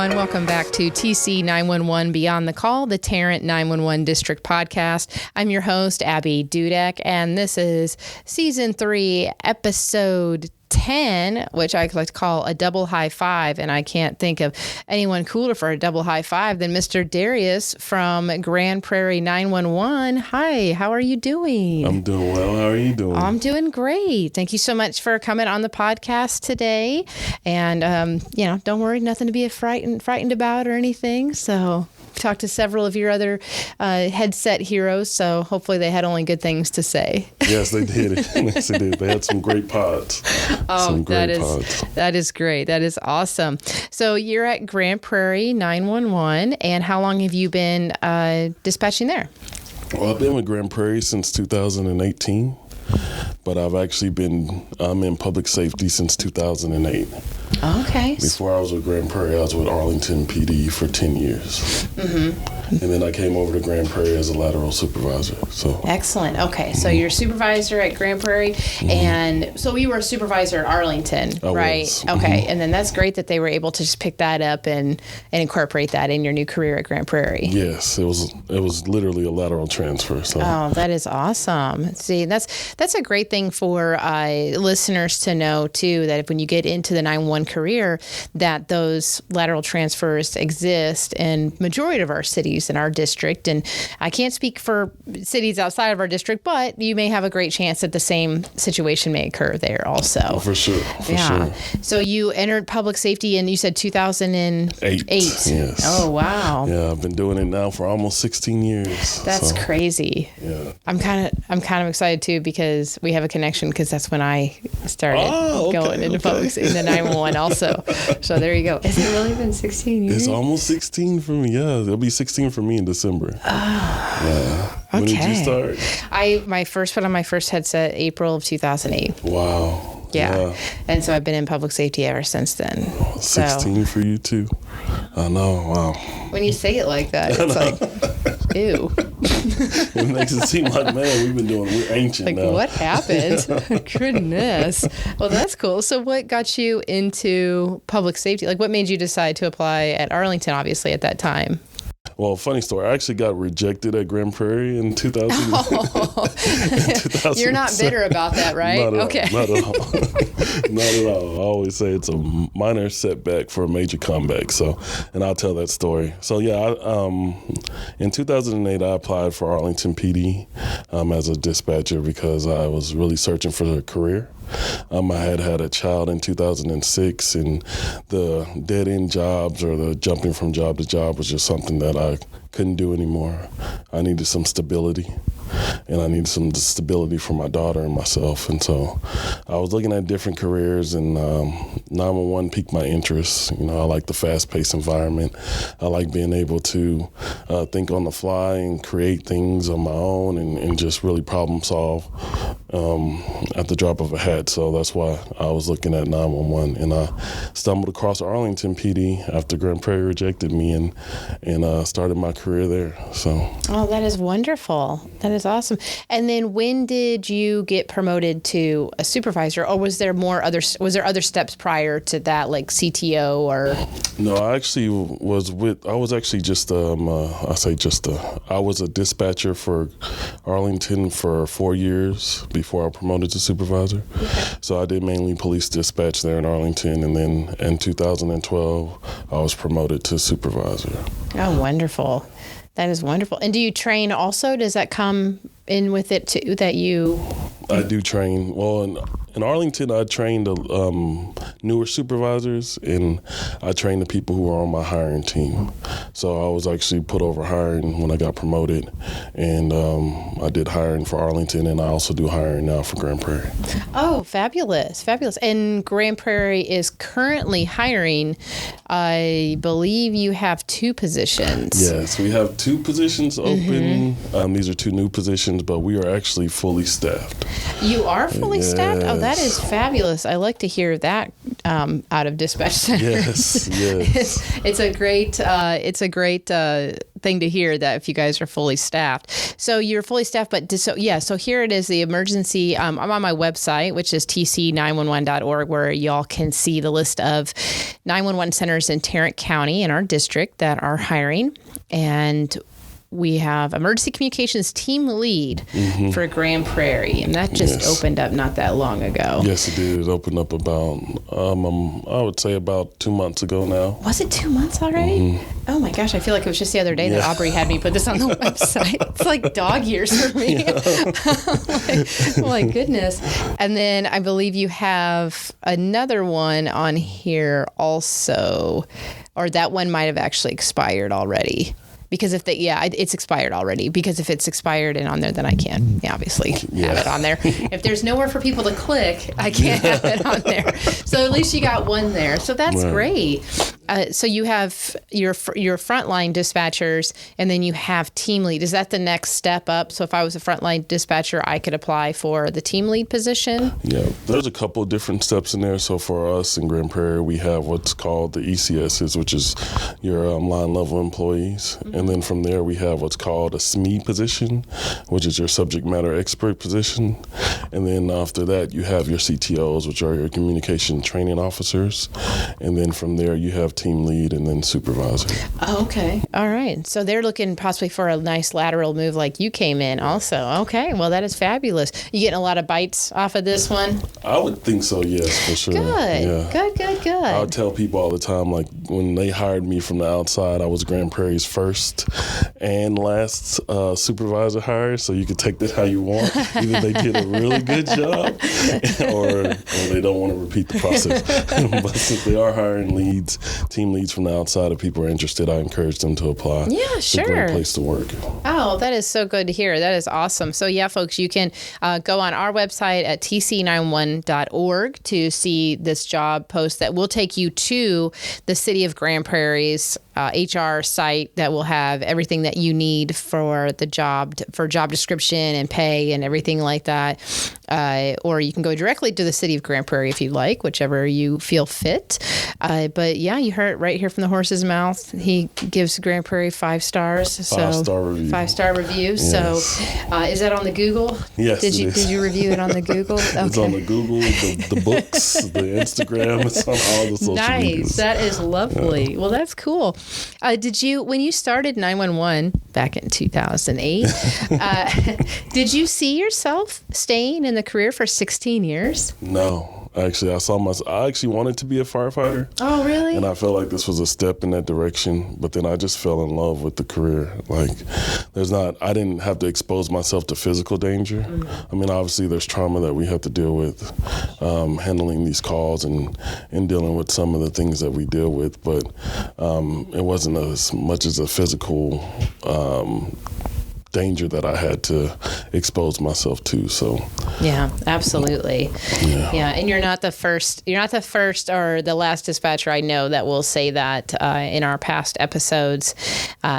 everyone. Welcome back to TC 911 Beyond the Call, the Tarrant 911 District Podcast. I'm your host, Abbey Dudek, and this is Season 3, Episode 10, which I like to call a double high five, and I can't think of anyone cooler for a double high five than Mr. Dareas from Grand Prairie 911. Hi, how are you doing? I'm doing well. How are you doing? I'm doing great. Thank you so much for coming on the podcast today. And, don't worry, nothing to be frightened about or anything. So talked to several of your other headset heroes, so hopefully they had only good things to say. Yes, they did. Yes, they did. They had some great pods. Oh, that is great. That is awesome. So you're at Grand Prairie 911, and how long have you been dispatching there? Well, I've been with Grand Prairie since 2018, but I'm in public safety since 2008. Okay. Before I was with Grand Prairie, I was with Arlington PD for 10 years. Mm-hmm. And then I came over to Grand Prairie as a lateral supervisor. So excellent. Okay, so you're a supervisor at Grand Prairie, and so you were a supervisor at Arlington, right? Was. Okay, and then that's great that they were able to just pick that up and incorporate that in your new career at Grand Prairie. Yes, it was literally a lateral transfer. So. Oh, that is awesome. See, that's a great thing for listeners to know too, that if when you get into the 911 career, that those lateral transfers exist in majority of our cities in our district. And I can't speak for cities outside of our district, but you may have a great chance that the same situation may occur there also. Oh, for sure. Sure. So you entered public safety and you said 2008. Yes. Oh, wow. Yeah, I've been doing it now for almost 16 years. That's crazy. Yeah. I'm kind of excited too, because we have a connection, because that's when I started going into public safety, the 911 also. So there you go. Has it really been 16 years? It's almost 16 for me. Yeah, it'll be 16 for me in December. Oh. Yeah. When did you start? My first put on my first headset April of 2008. Wow. Yeah. And so I've been in public safety ever since then. 16 for you too. I know. Wow. When you say it like that, it's like, ew. It makes it seem like, man, we're ancient now. Like, what happened? Goodness. Well, that's cool. So what got you into public safety? Like, what made you decide to apply at Arlington, obviously, at that time? Well, funny story. I actually got rejected at Grand Prairie in 2000. You're not bitter about that, right? Not at okay. All. Not at all. Not at all. I always say it's a minor setback for a major comeback. So, and I'll tell that story. So, yeah, in 2008, I applied for Arlington PD as a dispatcher because I was really searching for a career. I had a child in 2006, and the dead-end jobs or the jumping from job to job was just something that I couldn't do anymore. I needed some stability, and I needed some stability for my daughter and myself. And so I was looking at different careers, and 911 piqued my interest. You know, I like the fast-paced environment. I like being able to think on the fly and create things on my own and just really problem solve at the drop of a hat. So that's why I was looking at 911, and I stumbled across Arlington PD after Grand Prairie rejected me, and started my career there. So. Oh, that is wonderful. That is awesome. And then when did you get promoted to a supervisor, or was there other steps prior to that, like CTO or? No, I actually I was a dispatcher for Arlington for 4 years before I promoted to supervisor. Okay. So I did mainly police dispatch there in Arlington, and then in 2012, I was promoted to supervisor. Oh, wonderful. That is wonderful. And do you train also? Does that come in with it too, that you? I do train. Well, in Arlington, I trained newer supervisors, and I trained the people who were on my hiring team. So I was actually put over hiring when I got promoted, and I did hiring for Arlington, and I also do hiring now for Grand Prairie. Oh, fabulous, fabulous. And Grand Prairie is currently hiring. I believe you have 2 positions. Yes, we have 2 positions open. Mm-hmm. These are 2 new positions, but we are actually fully staffed. You are fully staffed? Oh, that is fabulous. I like to hear that out of dispatch centers. Yes. It's a great thing to hear that if you guys are fully staffed. So you're fully staffed, but so here it is, the emergency. I'm on my website, which is tc911.org, where y'all can see the list of 911 centers in Tarrant County in our district that are hiring. And we have emergency communications team lead for Grand Prairie, and that just opened up not that long ago. Yes, it did. It opened up about, I would say about 2 months ago now. Was it 2 months already? Oh my gosh, I feel like it was just the other day that Aubrey had me put this on the website. It's like dog years for me. Oh my goodness. And then I believe you have another one on here also, or that one might have actually expired already. Because if it's expired already. Because if it's expired and on there, then I can't obviously have it on there. If there's nowhere for people to click, I can't have it on there. So at least you got one there. So that's great. So you have your frontline dispatchers, and then you have team lead. Is that the next step up? So if I was a frontline dispatcher, I could apply for the team lead position? Yeah, there's a couple of different steps in there. So for us in Grand Prairie, we have what's called the ECSs, which is your line level employees. And then from there, we have what's called a SME position, which is your subject matter expert position. And then after that, you have your CTOs, which are your communication training officers. And then from there, you have team lead and then supervisor. Oh, okay. All right. So they're looking possibly for a nice lateral move like you came in also. Okay. Well, that is fabulous. You getting a lot of bites off of this one? I would think so, yes, for sure. Good. Yeah. Good. I tell people all the time, like when they hired me from the outside, I was Grand Prairie's first and last supervisor hire, so you could take that how you want. Either they did a really good job or they don't want to repeat the process. But since they are hiring team leads from the outside, if people are interested, I encourage them to apply. Yeah, sure. It's a great place to work. Oh, that is so good to hear. That is awesome. So yeah, folks, you can go on our website at tc91.org to see this job post that will take you to the City of Grand Prairie's HR site that will have everything that you need for the job, for job description and pay and everything like that. Or you can go directly to the City of Grand Prairie if you like, whichever you feel fit. But yeah, you heard it right here from the horse's mouth. He gives Grand Prairie 5 stars. So 5-star review. 5-star review. Yes. So is that on the Google? Yes. Did you review it on the Google? Okay. It's on the Google, the books, the Instagram. It's on all the social media. Nice. That is lovely. Yeah. Well, that's cool. When you started 911 back in 2008, did you see yourself staying in the career for 16 years? No. Actually, I actually wanted to be a firefighter. Oh, really? And I felt like this was a step in that direction, but then I just fell in love with the career. Like, I didn't have to expose myself to physical danger. I mean, obviously there's trauma that we have to deal with, handling these calls and dealing with some of the things that we deal with, but it wasn't as much as a physical danger that I had to expose myself to. So yeah, absolutely. Yeah. And you're not the first or the last dispatcher I know that will say that. In our past episodes,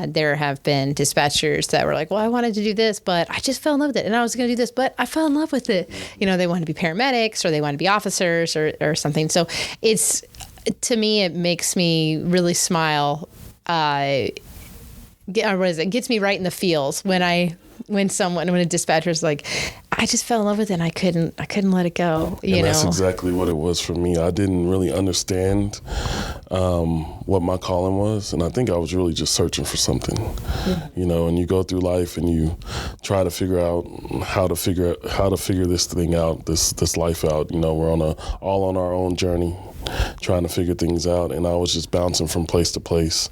there have been dispatchers that were like, well, I wanted to do this, but I just fell in love with it. And I was going to do this, but I fell in love with it. They want to be paramedics or they want to be officers or something. So to me, it makes me really smile. It gets me right in the feels when a dispatcher is like, I just fell in love with it and I couldn't let it go. That's exactly what it was for me. I didn't really understand what my calling was, and I think I was really just searching for something. And you go through life and you try to figure out how to figure this thing out, this life out. We're all on our own journey, trying to figure things out, and I was just bouncing from place to place,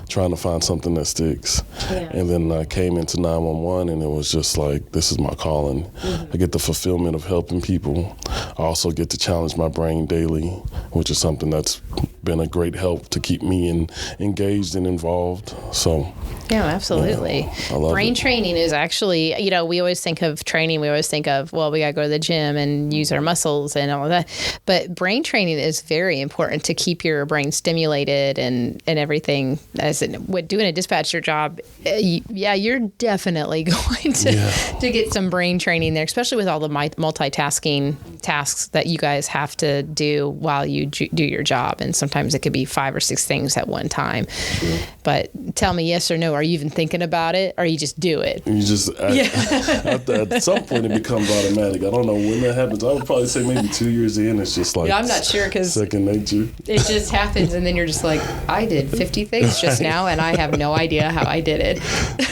trying to find something that sticks. Yeah. And then I came into 911, and it was just like, this is my calling. I get the fulfillment of helping people. I also get to challenge my brain daily, which is something that's been a great help to keep me engaged and involved. So yeah, absolutely. I love brain it. Training is actually, we always think of training. We always think of, well, we got to go to the gym and use our muscles and all of that. But brain training is very important to keep your brain stimulated and everything. Doing a dispatcher job, you're definitely going to get some brain training there, especially with all the multitasking tasks that you guys have to do while you do your job. And sometimes it could be 5 or 6 things at one time. Sure. But tell me yes or no. Are you even thinking about it, or you just do it? You just at some point it becomes automatic. I don't know when that happens. I would probably say maybe 2 years in, it's just like I'm not sure, because second nature. It just happens, and then you're just like, I did 50 things just now, and I have no idea how I did it.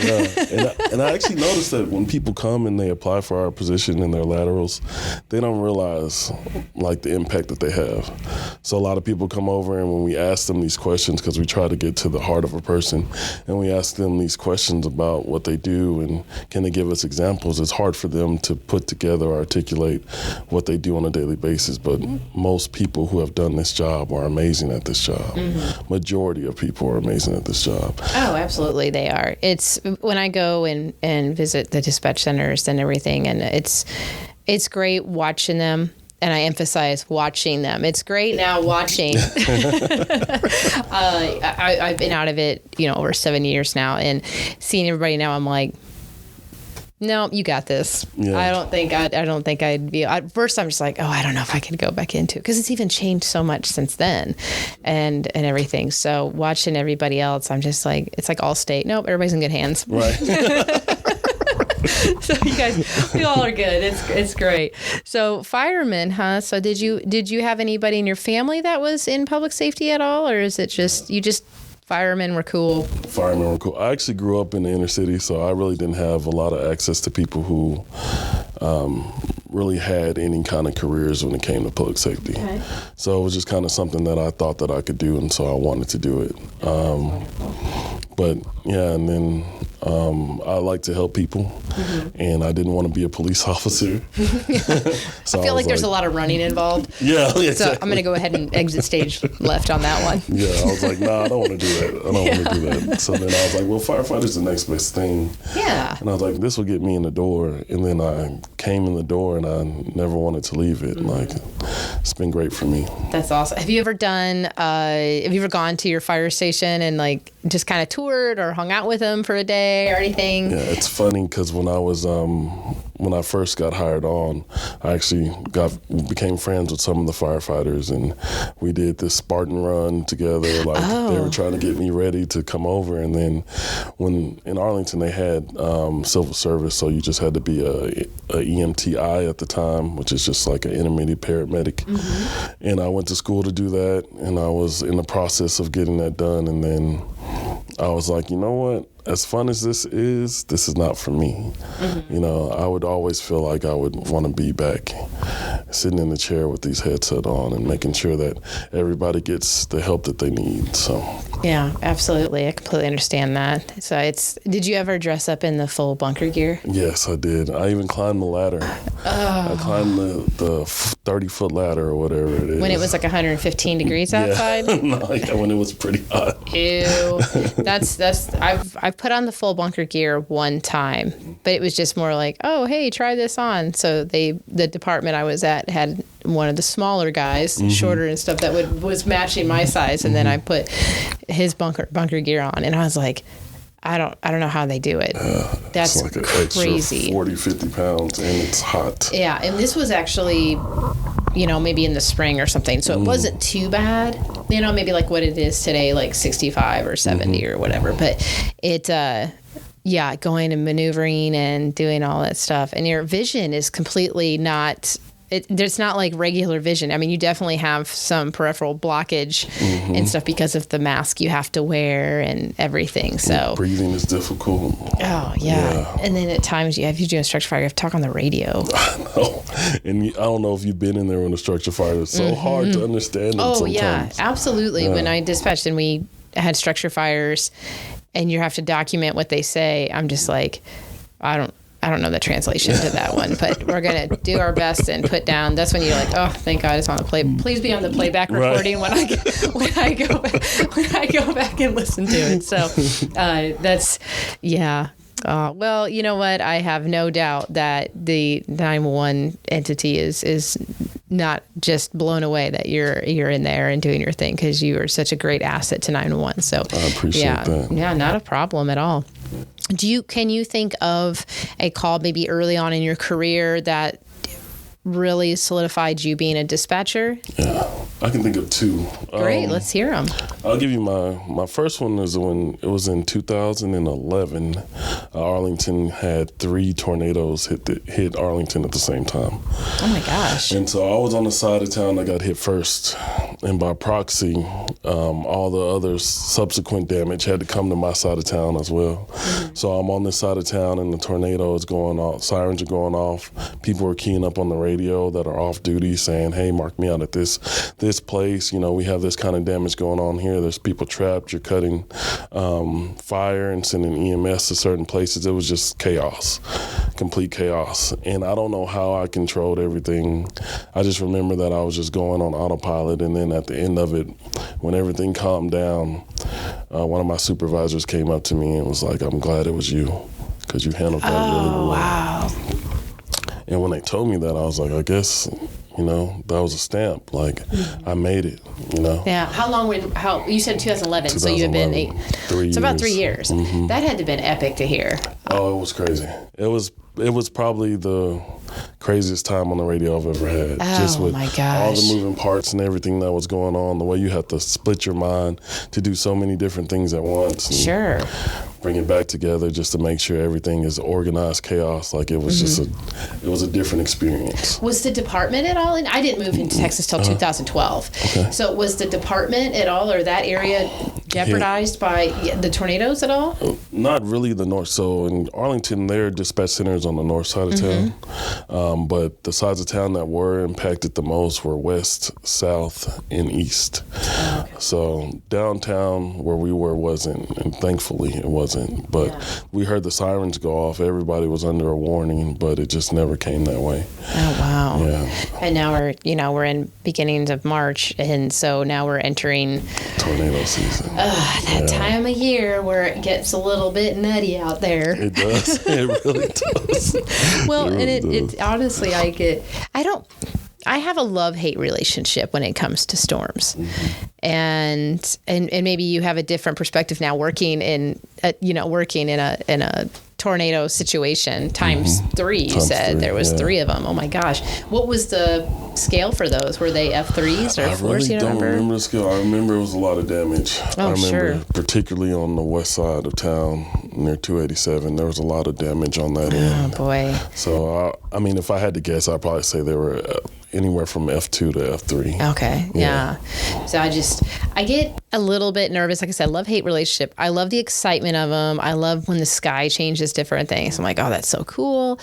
Yeah, and I actually noticed that when people come and they apply for our position in their laterals, they don't realize like the impact that they have. So a lot of people come over, and when we ask them these questions, because we try to get to the heart of a person, and we ask them these questions about what they do and can they give us examples, it's hard for them to put together or articulate what they do on a daily basis. But most people who have done this job are amazing at this job. Majority of people are amazing at this job. Oh, absolutely, they are. It's when I go and visit the dispatch centers and everything, and it's great watching them. And I emphasize watching them. It's great now watching. I've been out of it, over 7 years now, and seeing everybody now, I'm like, no, you got this. Yeah. I don't think I'd be. At first, I'm just like, I don't know if I could go back into it, because it's even changed so much since then, and everything. So watching everybody else, I'm just like, it's like Allstate. Nope, everybody's in good hands. Right. So you guys, we all are good. It's great. So firemen, huh? So did you have anybody in your family that was in public safety at all, or is it just firemen were cool? Firemen were cool. I actually grew up in the inner city, so I really didn't have a lot of access to people who really had any kind of careers when it came to public safety. Okay. So it was just kind of something that I thought that I could do, and so I wanted to do it. But yeah, and then I like to help people, and I didn't want to be a police officer. So I feel like there's a lot of running involved. Yeah, exactly. So I'm going to go ahead and exit stage left on that one. Yeah, I was like, I don't want to do that. I don't want to do that. So then I was like, well, firefighter's the next best thing. Yeah. And I was like, this will get me in the door. And then I came in the door, and I never wanted to leave it. Like, it's been great for me. That's awesome. Have you ever gone to your fire station and like just kind of toured or hung out with them for a day or anything? Yeah, it's funny because when I first got hired on, I actually became friends with some of the firefighters, and we did this Spartan run together. Like they were trying to get me ready to come over, and then when in Arlington they had civil service, so you just had to be a EMTI at the time, which is just like an intermediate paramedic. And I went to school to do that, and I was in the process of getting that done, and then I was like, you know what? As fun as this is not for me. I would always feel like I would want to be back sitting in the chair with these headset on and making sure that everybody gets the help that they need. So yeah, absolutely. I completely understand that. So did you ever dress up in the full bunker gear? Yes, I did. I even climbed the ladder. I climbed the 30-foot ladder or whatever it is. When it was like 115 degrees outside? When it was pretty hot. Ew. I've put on the full bunker gear one time, but it was just more like, oh, hey, try this on. So the department I was at had one of the smaller guys, shorter and stuff, that was matching my size, and then I put his bunker gear on, and I was like, I don't know how they do it. That's like an crazy. Extra 40, 50 pounds, and it's hot. Yeah, and this was actually, maybe in the spring or something, so it wasn't too bad. Maybe like what it is today, like 65 or 70 or whatever. But it, going and maneuvering and doing all that stuff, and your vision is completely not. There's not like regular vision. I mean, you definitely have some peripheral blockage and stuff because of the mask you have to wear and everything. So breathing is difficult. Oh yeah. And then at times if you do a structure fire, you have to talk on the radio. I know. And I don't know if you've been in there when a structure fire is so hard to understand. Oh yeah, absolutely. Yeah. When I dispatched and we had structure fires, and you have to document what they say, I'm just like, I don't know the translation to that one, but we're going to do our best and put down. That's when you're like, oh, thank God it's on the play. Please be on the playback recording when I go back and listen to it. So that's, yeah. Well, you know what? I have no doubt that the 911 entity is not just blown away that you're in there and doing your thing, because you are such a great asset to 911. So I appreciate that. Yeah, not a problem at all. Can you think of a call maybe early on in your career that really solidified you being a dispatcher? Yeah. I can think of two. Great, let's hear them. I'll give you my first one is when it was in 2011. Arlington had 3 tornadoes hit Arlington at the same time. Oh my gosh. And so I was on the side of town that got hit first. And by proxy, all the other subsequent damage had to come to my side of town as well. Mm-hmm. So I'm on this side of town and the tornado is going off, sirens are going off. People are keying up on the radio that are off duty saying, hey, mark me out at this place. You know, we have this kind of damage going on here. There's people trapped. You're cutting fire and sending EMS to certain places. It was just chaos, complete chaos. And I don't know how I controlled everything. I just remember that I was just going on autopilot. And then at the end of it, when everything calmed down, one of my supervisors came up to me and was like, I'm glad it was you because you handled that really well. Wow. And when they told me that, I was like, I guess, you know, that was a stamp. Like, I made it, you know. Yeah. How long you said 2011, so you had been 3 years. So about 3 years. Mm-hmm. That had to have been epic to hear. Oh, it was crazy. It was probably the craziest time on the radio I've ever had. Oh, just with my gosh. all the moving parts and everything that was going on, the way you have to split your mind to do so many different things at once. And sure. Bring it back together just to make sure everything is organized chaos. Like it was just it was a different experience. Was the department at all I didn't move into Texas till 2012. Okay. So was the department at all or that area jeopardized by the tornadoes at all? Not really the north. So in Arlington, their dispatch centers on the north side of town. But the sides of town that were impacted the most were west, south, and east. Okay. So downtown where we were wasn't, and thankfully it wasn't. But we heard the sirens go off. Everybody was under a warning, but it just never came that way. Oh, wow. Yeah. And now we're in beginnings of March, and so now we're entering tornado season. That time of year where it gets a little bit nutty out there. It does. It really does. Well, it honestly, I have a love-hate relationship when it comes to storms. Mm-hmm. And maybe you have a different perspective now working in a tornado situation times 3. You said there was 3 of them. Oh my gosh. What was the scale for those? Were they F3s or 4s? I really don't remember the scale. I remember it was a lot of damage. Oh, I remember sure. particularly on the west side of town near 287, there was a lot of damage on that end. Oh boy. So I mean, if I had to guess, I'd probably say they were anywhere from F2 to F3. Okay. Yeah. So I get a little bit nervous. Like I said, love-hate relationship. I love the excitement of them. I love when the sky changes different things. I'm like, oh, that's so cool.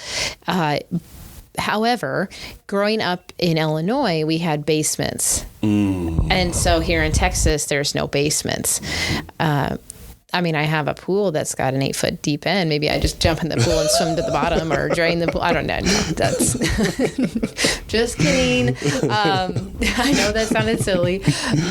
However, growing up in Illinois, we had basements. And so here in Texas, there's no basements. I mean, I have a pool that's got an 8-foot deep end. Maybe I just jump in the pool and swim to the bottom or drain the pool. I don't know. No, that's just kidding. I know that sounded silly,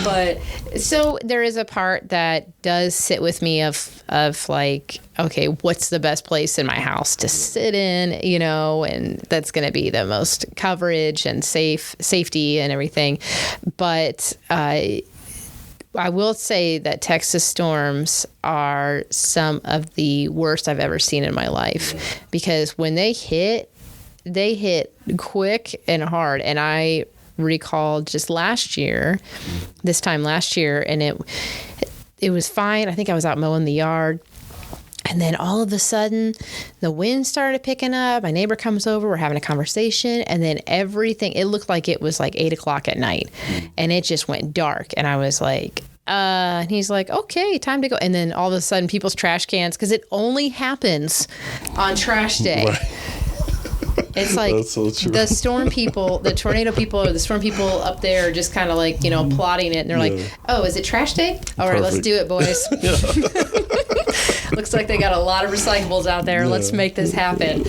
but so there is a part that does sit with me of like, okay, what's the best place in my house to sit in, you know, and that's going to be the most coverage and safety and everything. But I will say that Texas storms are some of the worst I've ever seen in my life because when they hit quick and hard. And I recall just this time last year, and it was fine. I think I was out mowing the yard. And then all of a sudden, the wind started picking up. My neighbor comes over. We're having a conversation. And then it looked like it was like 8 o'clock at night. And it just went dark. And I was like, and he's like, okay, time to go. And then all of a sudden, people's trash cans, because it only happens on trash day. Right. It's like so the storm people, the tornado people, or the storm people up there are just kind of like, you know, plotting it. And they're like, oh, is it trash day? All right, let's do it, boys. Looks like they got a lot of recyclables out there. Let's make this happen.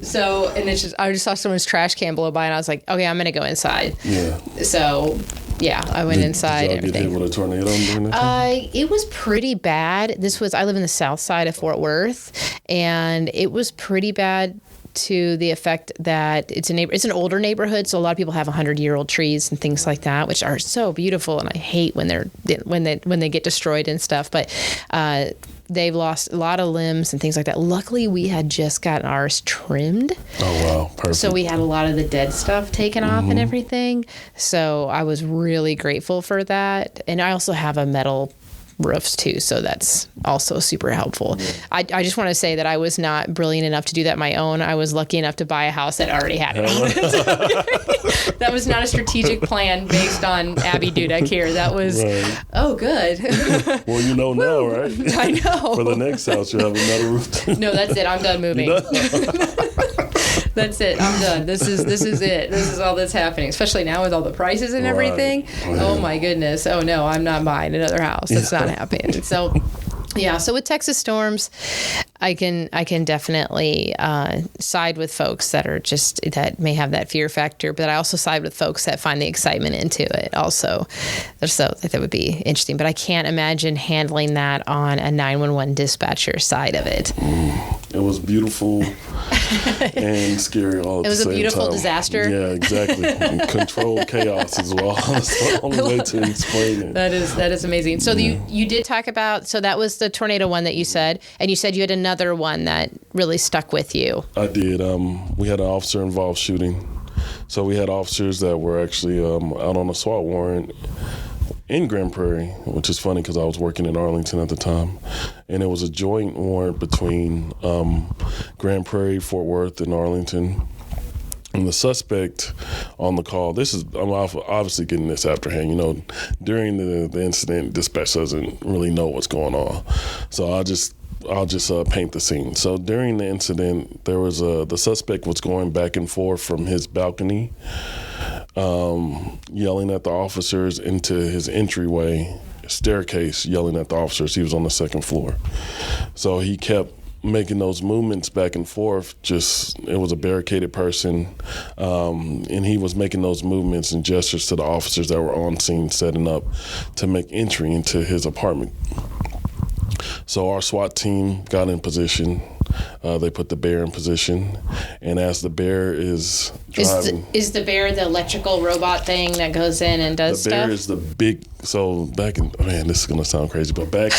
So, and it's just, I just saw someone's trash can blow by and I was like, okay, I'm going to go inside. Yeah. So, yeah, I went inside. Did y'all get hit with a tornado during that time? It was pretty bad. I live in the south side of Fort Worth, and it was pretty bad to the effect that it's an older neighborhood, so a lot of people have 100-year-old trees and things like that, which are so beautiful, and I hate when they get destroyed and stuff. But they've lost a lot of limbs and things like that. Luckily, we had just gotten ours trimmed. Oh, wow. Perfect. So we had a lot of the dead stuff taken off and everything. So I was really grateful for that. And I also have a metal roofs too, so that's also super helpful. I just want to say that I was not brilliant enough to do that my own. I was lucky enough to buy a house that already had it on it. That was not a strategic plan based on Abbey Dudek here. That was oh good. Well, you know now, right? I know. For the next house, you have another roof. No, that's it. I'm done moving. That's it. I'm done. This is it. This is all that's happening, especially now with all the prices and everything. Right. Oh my goodness. Oh no, I'm not buying another house. That's not happening. So yeah, so with Texas storms, I can definitely side with folks that may have that fear factor, but I also side with folks that find the excitement into it also. So that would be interesting, but I can't imagine handling that on a 911 dispatcher side of it. It was beautiful and scary all at the same time. It was a beautiful disaster. Yeah, exactly. And controlled chaos as well. That's the only way to explain it. That is amazing. So you did talk about, so that was the tornado one that you said, and you said you had another one that really stuck with you. I did. We had an officer-involved shooting. So we had officers that were actually out on a SWAT warrant in Grand Prairie, which is funny because I was working in Arlington at the time. And it was a joint warrant between Grand Prairie, Fort Worth, and Arlington. And the suspect on the call, I'm obviously getting this afterhand, during the incident, dispatch doesn't really know what's going on. So I'll just paint the scene. So during the incident, there was the suspect was going back and forth from his balcony, yelling at the officers into his entryway staircase, yelling at the officers. He was on the second floor. So he kept making those movements back and forth. It was a barricaded person, and he was making those movements and gestures to the officers that were on scene, setting up to make entry into his apartment. So our SWAT team got in position. They put the bear in position, and as the bear is driving... Is the bear the electrical robot thing that goes in and does stuff? The bear is the big... So this is going to sound crazy, but back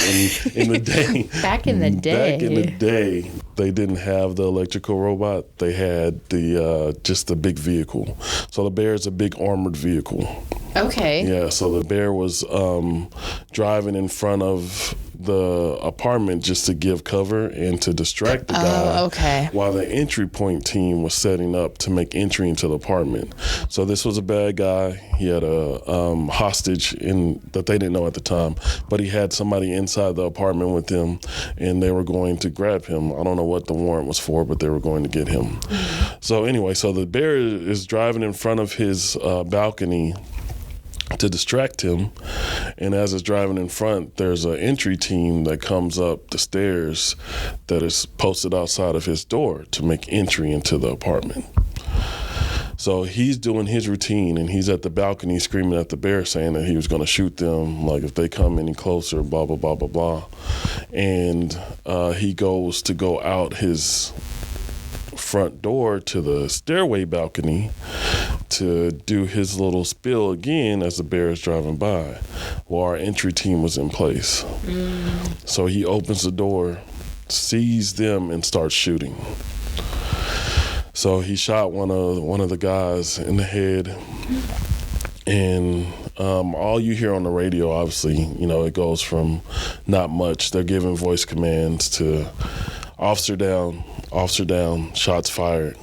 in the day... Back in the day, they didn't have the electrical robot. They had just the big vehicle. So the bear is a big armored vehicle. Okay. Yeah, so the bear was driving in front of the apartment just to give cover and to distract the guy while the entry point team was setting up to make entry into the apartment. So this was a bad guy. He had a hostage that they didn't know at the time, but he had somebody inside the apartment with him, and they were going to grab him. I don't know what the warrant was for, but they were going to get him. So anyway, so the bear is driving in front of his balcony to distract him, and as it's driving in front, there's an entry team that comes up the stairs that is posted outside of his door to make entry into the apartment. So he's doing his routine, and he's at the balcony screaming at the bear, saying that he was going to shoot them, like if they come any closer, blah, blah, blah, blah, blah. And he goes to go out his front door to the stairway balcony to do his little spiel again as the bear is driving by while our entry team was in place. So he opens the door, sees them, and starts shooting. So he shot one of the guys in the head, and all you hear on the radio, obviously, it goes from not much. They're giving voice commands to officer down, shots fired.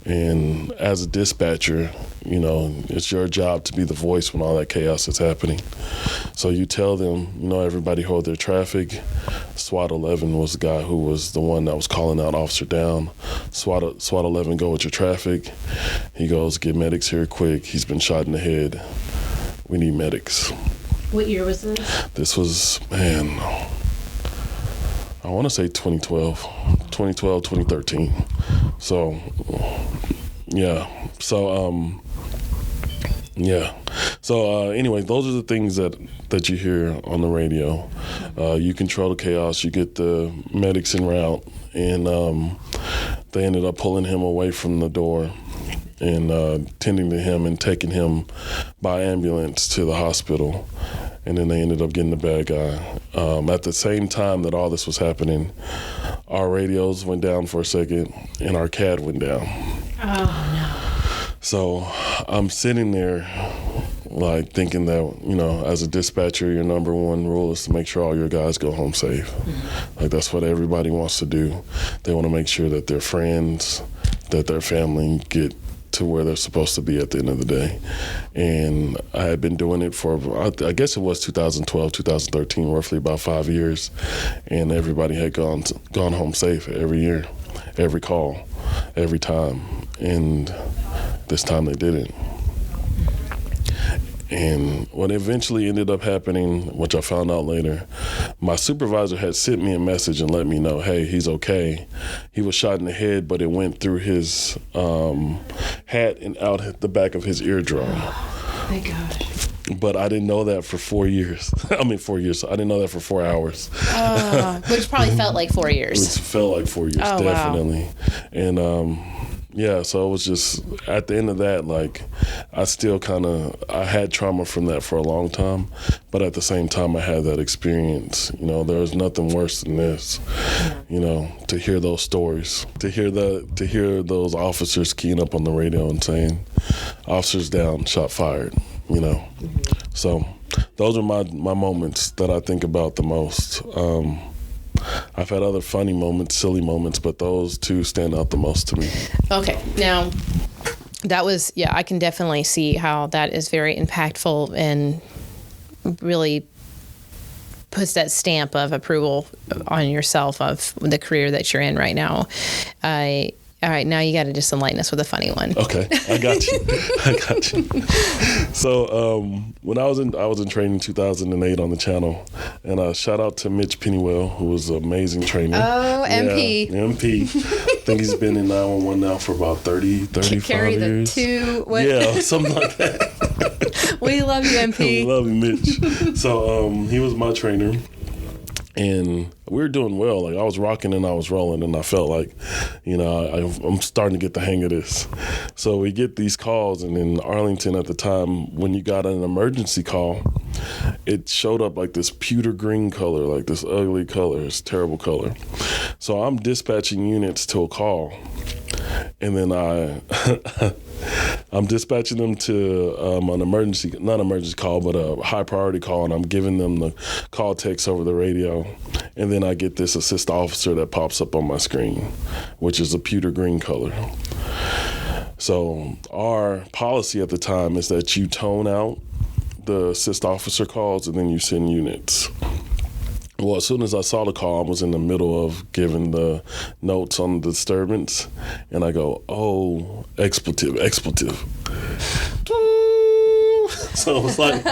And as a dispatcher, it's your job to be the voice when all that chaos is happening. So you tell them, everybody hold their traffic. SWAT 11 was the guy who was the one that was calling out officer down. SWAT 11, go with your traffic. He goes, get medics here quick. He's been shot in the head. We need medics. What year was this? This was, I want to say 2012, 2013. So, yeah. So, So anyway, those are the things that you hear on the radio. You control the chaos. You get the medics en route, and they ended up pulling him away from the door. and tending to him and taking him by ambulance to the hospital. And then they ended up getting the bad guy. At the same time that all this was happening, our radios went down for a second and our CAD went down. Oh, no. So I'm sitting there like thinking that, you know, as a dispatcher, your number one rule is to make sure all your guys go home safe. Mm-hmm. Like that's what everybody wants to do. They want to make sure that their friends, that their family get to where they're supposed to be at the end of the day. And I had been doing it for, I guess it was 2012, 2013, roughly about 5 years. And everybody had gone home safe every year, every call, every time. And this time they didn't. And what eventually ended up happening, which I found out later, my supervisor had sent me a message and let me know, hey, he's okay. He was shot in the head, but it went through his hat and out at the back of his eardrum. Oh, my gosh. But I didn't know that for 4 years. 4 years. I didn't know that for 4 hours. Which probably felt like 4 years. It felt like 4 years, definitely. Wow. And yeah, so it was just, at the end of that, like, I had trauma from that for a long time, but at the same time, I had that experience. You know, there was nothing worse than this, you know, to hear those stories, to hear those officers keying up on the radio and saying, officers down, shot fired, you know. Mm-hmm. So those are my moments that I think about the most. I've had other funny moments, silly moments, but those two stand out the most to me. Okay. Now, that was, I can definitely see how that is very impactful and really puts that stamp of approval on yourself of the career that you're in right now. All right, now you got to just enlighten us with a funny one. Okay, I got you. So when I was in training in 2008 on the channel, and shout out to Mitch Pennywell, who was an amazing trainer. Oh, MP. Yeah, MP. I think he's been in 911 now for about 35 years. Yeah, something like that. We love you, MP. We love you, Mitch. So he was my trainer. And we were doing well. Like, I was rocking and I was rolling, and I felt like, you know, I'm starting to get the hang of this. So we get these calls, and in Arlington at the time, when you got an emergency call, it showed up like this pewter green color, like this ugly color, this terrible color. So I'm dispatching units to a call, and then I'm dispatching them to an not emergency call, but a high priority call, and I'm giving them the call text over the radio. And then I get this assist officer that pops up on my screen, which is a pewter green color. So our policy at the time is that you tone out the assist officer calls and then you send units. Well, as soon as I saw the call, I was in the middle of giving the notes on the disturbance, and I go, oh, expletive. So it's like,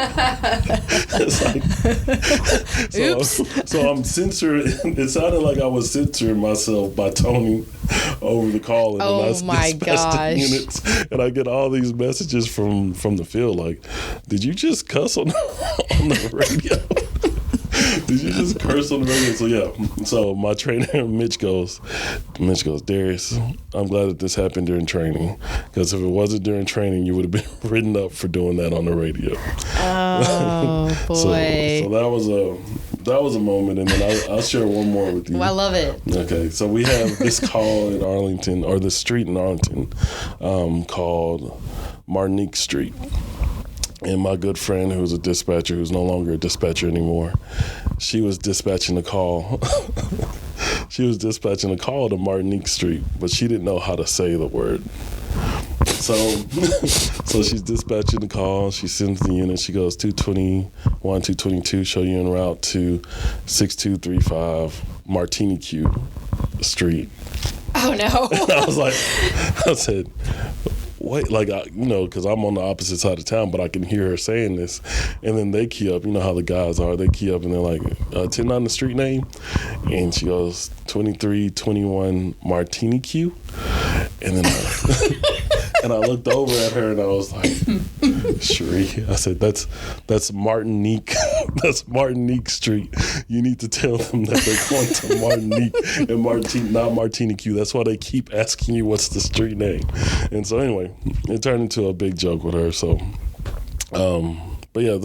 oops. So I'm censoring. It sounded like I was censoring myself by toning over the call. And oh, then I dispatched the units, and I get all these messages from the field like, did you just cuss on the radio? Did you just curse on the radio? So yeah. So my trainer, Mitch goes, Dareas, I'm glad that this happened during training, because if it wasn't during training, you would have been written up for doing that on the radio. Oh boy. So that was a moment, and then I'll share one more with you. I love it. Okay, so we have this call in Arlington, or this street in Arlington, called Martinique Street. And my good friend, who's a dispatcher, who's no longer a dispatcher anymore, she was dispatching a call. She was dispatching a call to Martinique Street, but she didn't know how to say the word. So she's dispatching the call. She sends the unit. She goes 221, 222, show you en route to 6235 Martinique Street. Oh, no. And I said, wait, like, because I'm on the opposite side of town, but I can hear her saying this. And then they key up, you know how the guys are, they key up and they're like, 10 the street name? And she goes, 2321 Martinique. And then And I looked over at her and I was like, Sheree, I said, that's Martinique. That's Martinique Street. You need to tell them that they're going to Martinique and not Martinique. That's why they keep asking you what's the street name. And so anyway, it turned into a big joke with her. So, but yeah,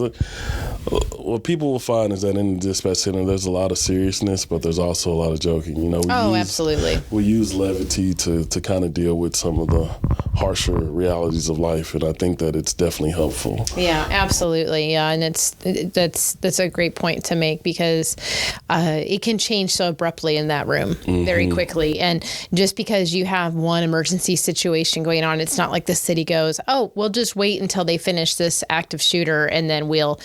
what people will find is that in the dispatch center, there's a lot of seriousness, but there's also a lot of joking. Absolutely. We use levity to kind of deal with some of the harsher realities of life, and I think that it's definitely helpful. Yeah, absolutely. Yeah, and that's a great point to make, because it can change so abruptly in that room very quickly. And just because you have one emergency situation going on, it's not like the city goes, oh, we'll just wait until they finish this active shooter and then we'll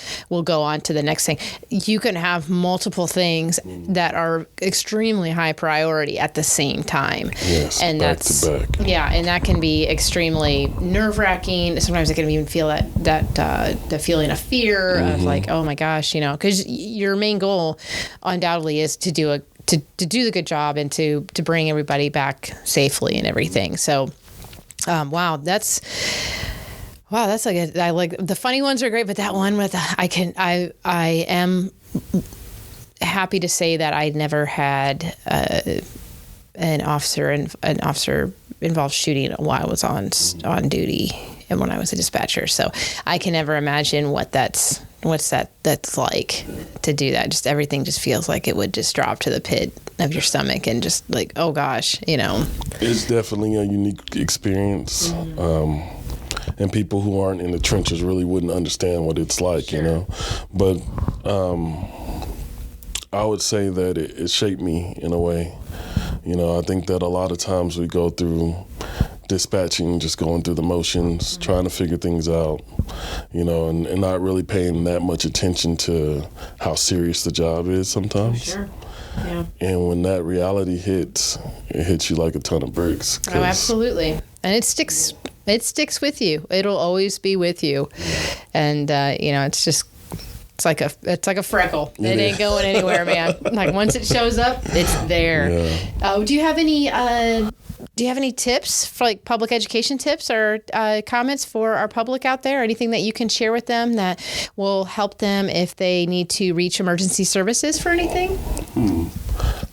go on to the next thing. You can have multiple things that are extremely high priority at the same time. Yes, and back to back. Yeah, and that can be extremely nerve-wracking. Sometimes I can even feel the feeling of fear of like, oh my gosh, because your main goal undoubtedly is to do the good job and to bring everybody back safely and everything. So, wow, that's like I like the funny ones are great, but that one with I am happy to say that I never had an officer involved shooting while I was on duty and when I was a dispatcher. So I can never imagine that's like to do that. Just everything just feels like it would just drop to the pit of your stomach and just like, oh gosh, It's definitely a unique experience. And people who aren't in the trenches really wouldn't understand what it's like, Sure. But I would say that it shaped me in a way. I think that a lot of times we go through dispatching, just going through the motions, trying to figure things out, and not really paying that much attention to how serious the job is sometimes. Sure. Yeah. And when that reality hits, it hits you like a ton of bricks. Oh, absolutely. And it sticks with you. It'll always be with you. And, it's like a freckle. It ain't going anywhere, man. Like once it shows up, it's there. Yeah. Do you have any tips for like public education tips or comments for our public out there? Or anything that you can share with them that will help them if they need to reach emergency services for anything?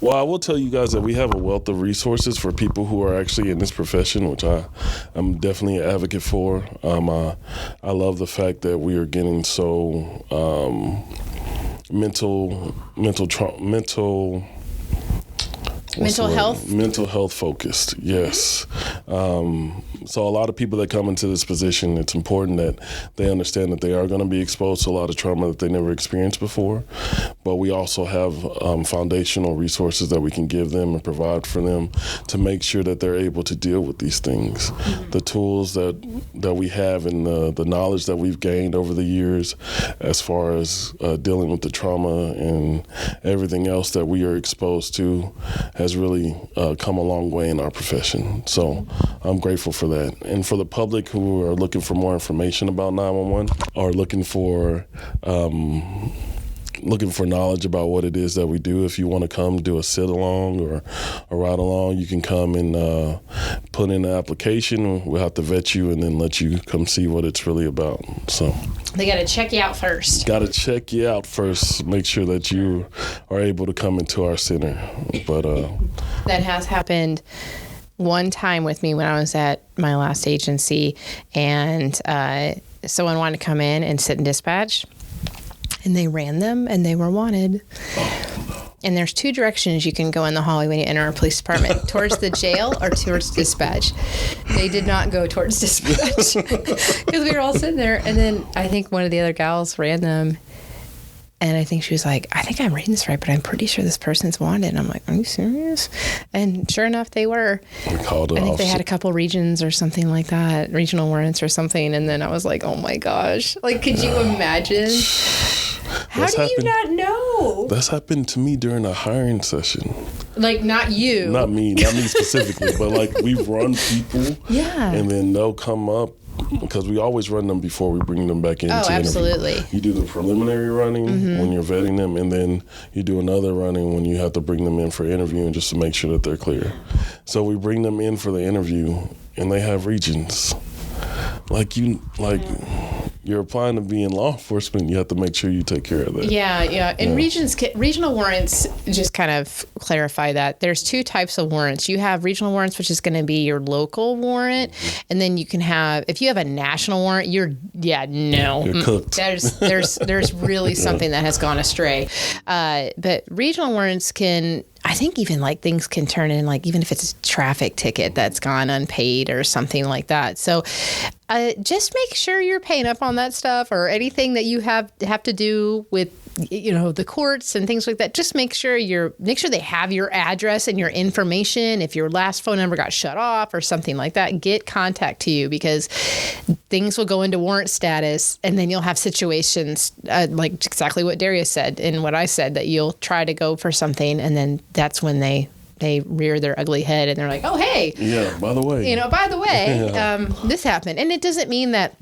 Well, I will tell you guys that we have a wealth of resources for people who are actually in this profession, which I'm definitely an advocate for. I love the fact that we are getting so mental health focused. Yes. So a lot of people that come into this position, it's important that they understand that they are going to be exposed to a lot of trauma that they never experienced before. But we also have foundational resources that we can give them and provide for them to make sure that they're able to deal with these things. The tools that we have and the knowledge that we've gained over the years as far as dealing with the trauma and everything else that we are exposed to has really come a long way in our profession. So I'm grateful for that. And for the public who are looking for more information about 911 or looking for knowledge about what it is that we do, if you want to come do a sit-along or a ride-along, you can come and put in an application. We'll have to vet you and then let you come see what it's really about. So they got to check you out first. Make sure that you are able to come into our center. But that has happened one time with me when I was at my last agency, and someone wanted to come in and sit in dispatch, and they ran them, and they were wanted. And there's two directions you can go in the hallway when you enter a police department, towards the jail or towards dispatch. They did not go towards dispatch because we were all sitting there. And then I think one of the other gals ran them. And I think she was like, I think I'm reading this right, but I'm pretty sure this person's wanted. And I'm like, are you serious? And sure enough, they were. We called it. I think they had a couple regions or something like that, regional warrants or something. And then I was like, oh my gosh. Like, could you imagine? How do you not know? That's happened to me during a hiring session. Like, not you. Not me specifically, but like we've run people. Yeah. And then they'll come up. Because we always run them before we bring them back in. Oh, absolutely. Interview. You do the preliminary running when you're vetting them, and then you do another running when you have to bring them in for interviewing just to make sure that they're clear. So we bring them in for the interview, and they have regions. you're applying to be in law enforcement, you have to make sure you take care of that. Yeah. And regional warrants, just kind of clarify that. There's two types of warrants. You have regional warrants, which is going to be your local warrant. And then you can have, if you have a national warrant, you're cooked. There's really something that has gone astray. But regional warrants can, I think even like things can turn in, like even if it's a traffic ticket that's gone unpaid or something like that. So just make sure you're paying up on that stuff, or anything that you have to do with, the courts and things like that. Just make sure they have your address and your information. If your last phone number got shut off or something like that, get contact to you, because things will go into warrant status, and then you'll have situations like exactly what Dareas said and what I said, that you'll try to go for something, and then that's when they rear their ugly head and they're like, oh, hey. Yeah, by the way. This happened. And it doesn't mean that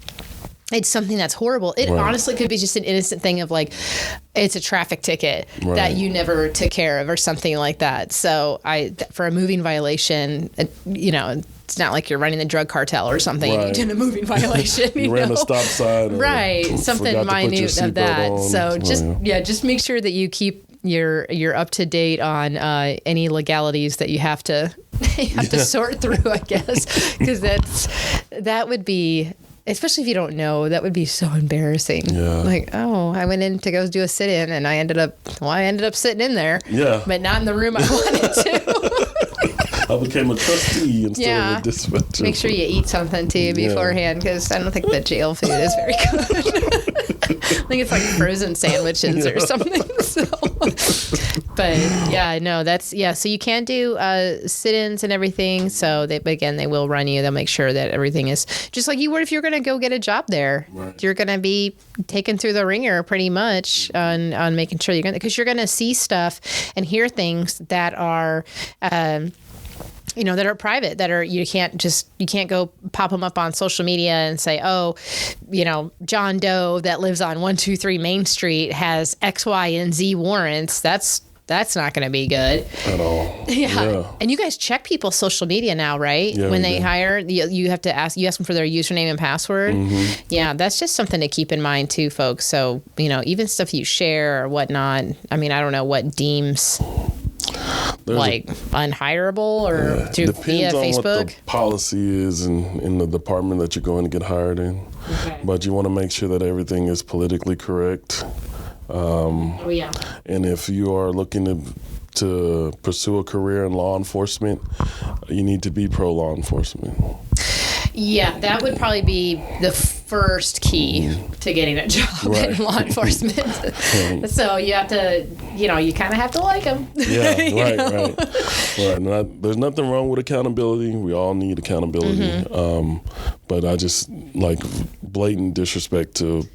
it's something that's horrible. It honestly could be just an innocent thing of like, it's a traffic ticket that you never took care of or something like that. So for a moving violation, it's not like you're running the drug cartel or something. Right. You did a moving violation. You ran a stop sign. Right. Something minute of that. On. So just make sure that you keep you're up to date on any legalities that you have to sort through, I guess, because that would be, especially if you don't know, that would be so embarrassing. Yeah. Like, oh, I went in to go do a sit-in, and I ended up sitting in there. Yeah. But not in the room I wanted to. I became a trustee instead of a dispatcher. Make sure you eat something too beforehand, because I don't think the jail food is very good. I think it's like frozen sandwiches or something. So. But so you can't do sit-ins and everything. So they will run you. They'll make sure that everything is just like you would if you're going to go get a job there. Right. You're going to be taken through the ringer pretty much on making sure because you're going to see stuff and hear things that are. That are private, you can't go pop them up on social media and say, oh, John Doe that lives on 123 Main Street has X, Y, and Z warrants. That's not going to be good at all. Yeah. And you guys check people's social media now, right? Yeah, when they hire, you have to ask them for their username and password. Mm-hmm. Yeah, that's just something to keep in mind too, folks. So, even stuff you share or whatnot. I mean, I don't know what deems unhireable or via Facebook. Depends on what the policy is in the department that you're going to get hired in. Okay. But you want to make sure that everything is politically correct. And if you are looking to pursue a career in law enforcement, you need to be pro-law enforcement. Yeah, that would probably be the first key to getting a job in law enforcement. So you have to, you kind of have to like them. Yeah, right. There's nothing wrong with accountability. We all need accountability. Mm-hmm. But I just blatant disrespect to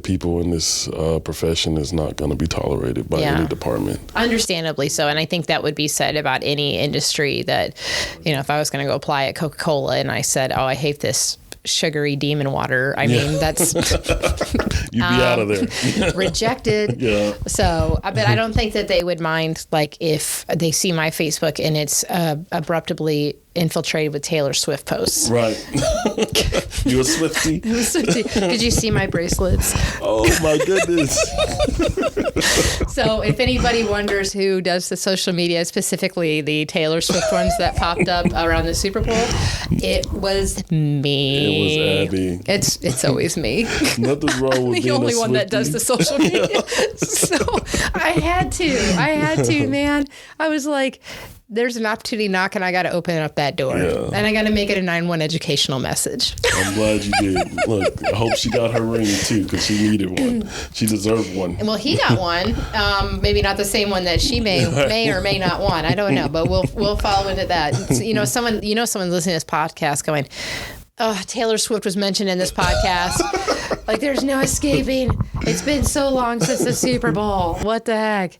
people in this profession is not going to be tolerated by any department. Understandably so. And I think that would be said about any industry that, if I was going to go apply at Coca-Cola and I said, oh, I hate this sugary demon water. I mean, that's you'd be out of there. Rejected. Yeah. So, but I don't think that they would mind if they see my Facebook and it's abruptly infiltrated with Taylor Swift posts. Right. You a Swiftie? I'm a Swiftie. Did you see my bracelets? Oh my goodness. So if anybody wonders who does the social media, specifically the Taylor Swift ones that popped up around the Super Bowl, it was me. It was Abby. It's always me. Nothing's wrong with the being only a one that does the social media. So I had to, man. I was like, there's an opportunity knock and I got to open up that door. Yeah. And I got to make it a 9-1 educational message. I'm glad you did. Look, I hope she got her ring too, because she needed one. She deserved one. Well, he got one. Maybe not the same one that she may or may not want. I don't know, but we'll follow into that. Someone's listening to this podcast going, oh, Taylor Swift was mentioned in this podcast. Like, there's no escaping. It's been so long since the Super Bowl. What the heck?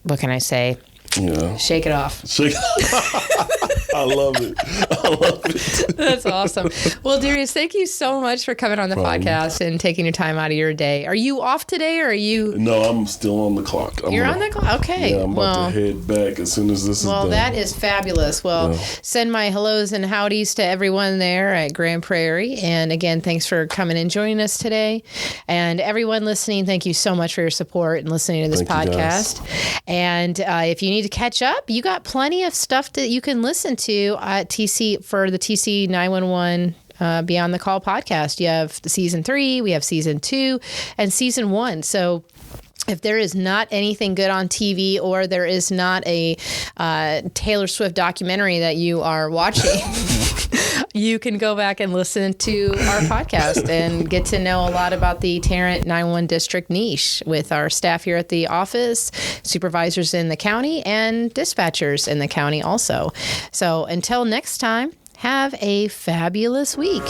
What can I say? Yeah. Shake it off. Shake it. I love it. That's awesome. Well, Dareas, thank you so much for coming on the podcast and taking your time out of your day. Are you off today or are you? No, I'm still on the clock. You're on the clock? Okay. Yeah, I'm about to head back as soon as this is done. Well, that is fabulous. Well, send my hellos and howdies to everyone there at Grand Prairie. And again, thanks for coming and joining us today. And everyone listening, thank you so much for your support and listening to this podcast. And if you need to catch up, you got plenty of stuff that you can listen to at TC for the TC 911 Beyond the Call podcast. You have season 3, we have season 2, and season 1. So if there is not anything good on TV or there is not a Taylor Swift documentary that you are watching, you can go back and listen to our podcast and get to know a lot about the Tarrant 911 district niche with our staff here at the office, supervisors in the county, and dispatchers in the county also. So until next time, have a fabulous week.